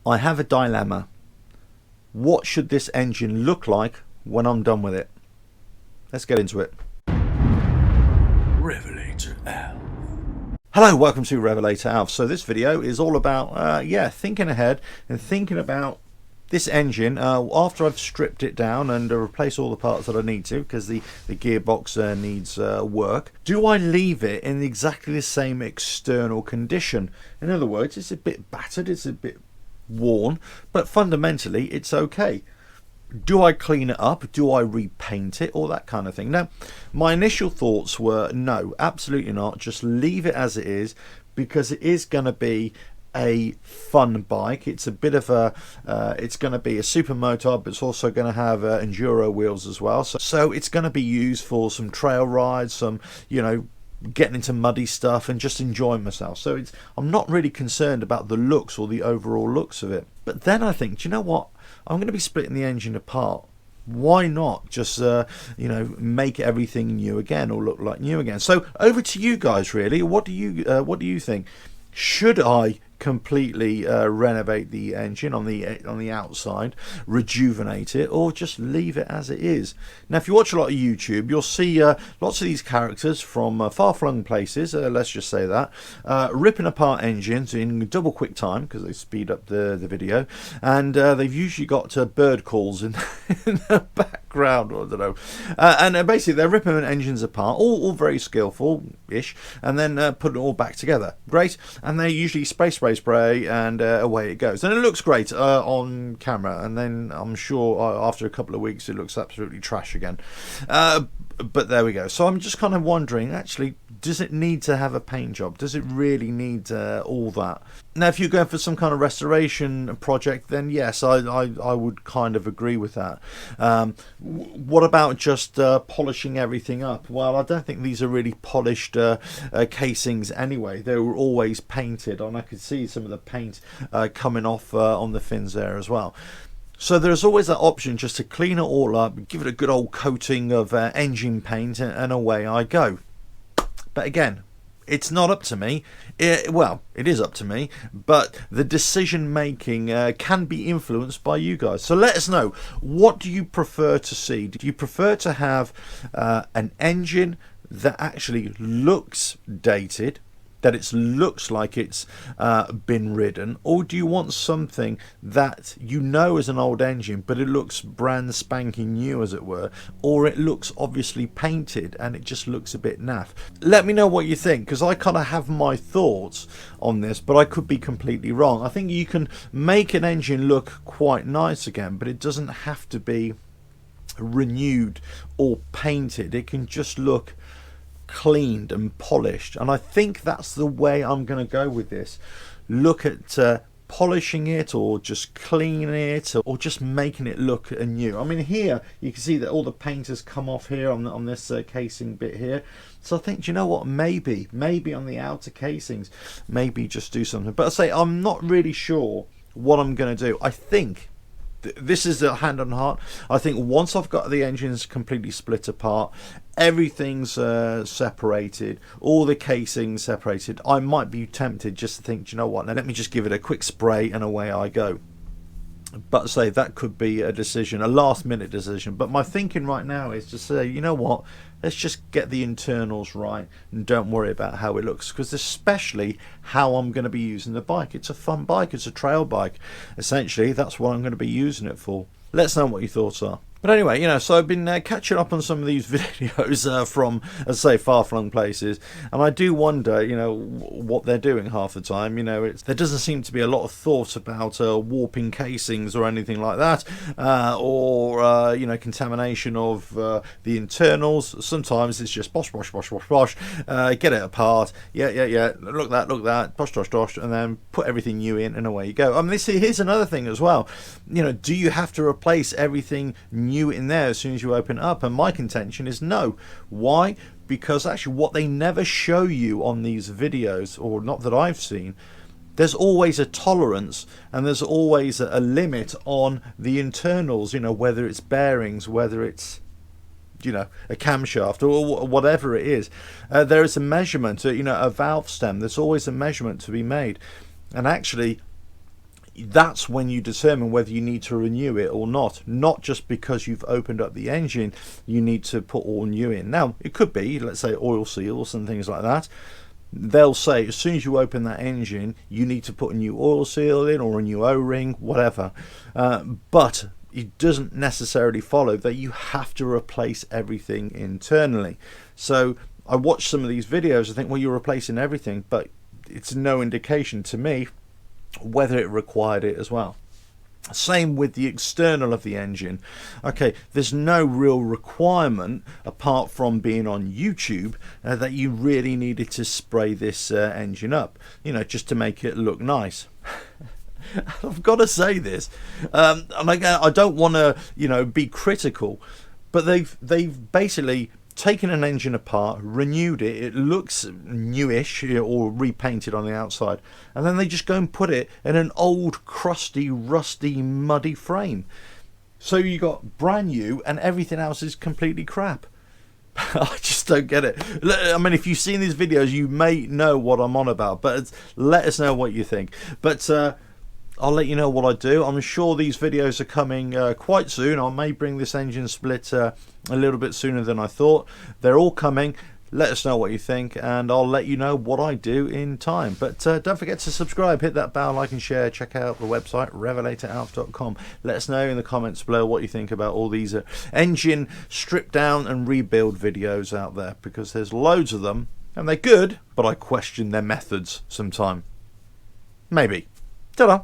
I have a dilemma. What should this engine look like when I'm done with it? Let's get into it. RevelatorAlf. Hello, welcome to RevelatorAlf. So this video is all about thinking ahead and thinking about this engine after I've stripped it down and replaced all the parts that I need to, because the gearbox needs work. Do I leave it in exactly the same external condition? In other words, it's a bit battered, it's a bit worn, but fundamentally it's okay. Do I clean it up? Do I repaint it? All that kind of thing. Now, my initial thoughts were no, absolutely not. Just leave it as it is, because it is going to be a fun bike. It's a bit of a it's going to be a supermoto, but it's also going to have enduro wheels as well, so it's going to be used for some trail rides, some getting into muddy stuff and just enjoying myself. So I'm not really concerned about the looks or the overall looks of it. But then I think, do you know what, I'm going to be splitting the engine apart. Why not just make everything new again, or look like new again? So over to you guys, really. What do you think? Should I completely renovate the engine on the outside, rejuvenate it, or just leave it as it is? Now, if you watch a lot of YouTube, you'll see lots of these characters from far-flung places, let's just say that, ripping apart engines in double quick time, because they speed up the video, and they've usually got bird calls in the background, or I don't know, and basically they're ripping engines apart, all very skillful-ish, and then putting it all back together. Great. And they usually spray, and away it goes, and it looks great on camera, and then I'm sure after a couple of weeks it looks absolutely trash again. But there we go. So I'm just kind of wondering, actually, does it need to have a paint job? Does it really need all that? Now, if you're going for some kind of restoration project, then yes, I would kind of agree with that. What about just polishing everything up? Well, I don't think these are really polished casings anyway. They were always painted, and I could see some of the paint coming off on the fins there as well. So there's always that option just to clean it all up, give it a good old coating of engine paint, and away I go. But again, it's not up to me. Well, it is up to me, but the decision making can be influenced by you guys. So let us know, what do you prefer to see? Do you prefer to have an engine that actually looks dated, that it looks like it's been ridden, or do you want something that is an old engine but it looks brand spanking new, as it were, or it looks obviously painted and it just looks a bit naff? Let me know what you think, because I kind of have my thoughts on this, but I could be completely wrong. I think you can make an engine look quite nice again, but it doesn't have to be renewed or painted. It can just look cleaned and polished, and I think that's the way I'm going to go with this. Look at polishing it, or just cleaning it, or just making it look anew. I mean, here you can see that all the paint has come off here on this casing bit here. So I think, do you know what, maybe on the outer casings, maybe just do something. But I say, I'm not really sure what I'm going to do. I think this is a hand on heart. I think once I've got the engines completely split apart, everything's separated, all the casings separated, I might be tempted just to think, do you know what, now let me just give it a quick spray and away I go. But say that could be a decision, a last minute decision. But my thinking right now is to say, you know what, let's just get the internals right and don't worry about how it looks, because especially how I'm going to be using the bike. It's a fun bike, it's a trail bike. Essentially, that's what I'm going to be using it for. Let us know what your thoughts are. But anyway, so I've been catching up on some of these videos from, as I say, far-flung places, and I do wonder, what they're doing half the time. There doesn't seem to be a lot of thought about warping casings or anything like that, or contamination of the internals. Sometimes it's just bosh, get it apart, yeah, look that, bosh, and then put everything new in, and away you go. I mean, here's another thing as well. Do you have to replace everything new in there as soon as you open it up? And my contention is no. Why? Because actually what they never show you on these videos, or not that I've seen, there's always a tolerance and there's always a limit on the internals, whether it's bearings, whether it's a camshaft, or whatever it is. There is a measurement, a valve stem. There's always a measurement to be made, and actually that's when you determine whether you need to renew it or not just because you've opened up the engine you need to put all new in. Now it could be, let's say, oil seals and things like that. They'll say as soon as you open that engine you need to put a new oil seal in or a new O-ring, whatever, but it doesn't necessarily follow that you have to replace everything internally. So I watch some of these videos, I think, well, you're replacing everything, but it's no indication to me whether it required it as well. Same with the external of the engine. Okay, there's no real requirement apart from being on YouTube that you really needed to spray this engine up, you know, just to make it look nice. I've got to say this, I don't want to, you know, be critical, but they've basically taken an engine apart, renewed it, it looks newish or repainted on the outside, and then they just go and put it in an old, crusty, rusty, muddy frame. So you got brand new and everything else is completely crap. I just don't get it. I mean, if you've seen these videos you may know what I'm on about, but let us know what you think. But I'll let you know what I do. I'm sure these videos are coming quite soon. I may bring this engine split a little bit sooner than I thought. They're all coming. Let us know what you think, and I'll let you know what I do in time. But don't forget to subscribe, hit that bell, like and share. Check out the website RevelatorAlf.com. Let us know in the comments below what you think about all these engine strip down and rebuild videos out there, because there's loads of them and they're good, but I question their methods sometime. Maybe. Ta-da!